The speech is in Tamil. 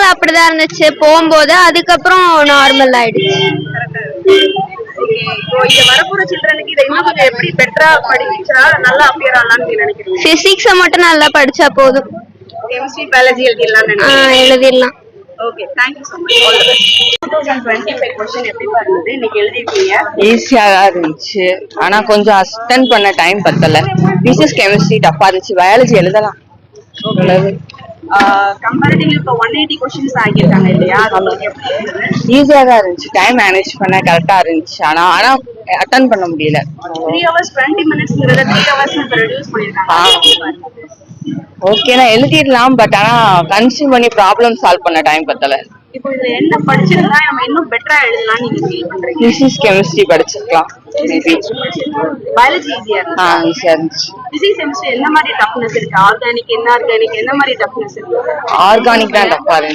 நாள் அப்படிதான் இருந்துச்சு போகும்போது, அதுக்கப்புறம் நார்மல் ஆயிடுச்சு. பிசிக்ஸ மட்டும் நல்லா படிச்சா போதும். எழுதிடலாம். ஈஸியா இருந்துச்சு, ஆனா கொஞ்சம் அட்டெண்ட் பண்ண டைம் பத்தல. பிசிக்ஸ் கெமிஸ்ட்ரி டஃபா இருந்துச்சு, பயாலஜி எழுதலாம். ஈஸியா தான் இருந்துச்சு, டைம் மேனேஜ் பண்ண கரெக்டா இருந்துச்சு. ஆனா அட்டெண்ட் பண்ண முடியல. ஓகே நான் எழுதிடலாம், பட் ஆனா கன்சியூம் பண்ணி ப்ராப்ளம் சால்வ் பண்ண டைம் பத்தல. பிசிக்ஸ் கெமிஸ்ட்ரி படிச்சிருக்கலாம். ஆர்கானிக் தான் டஃபா இருந்துச்சு.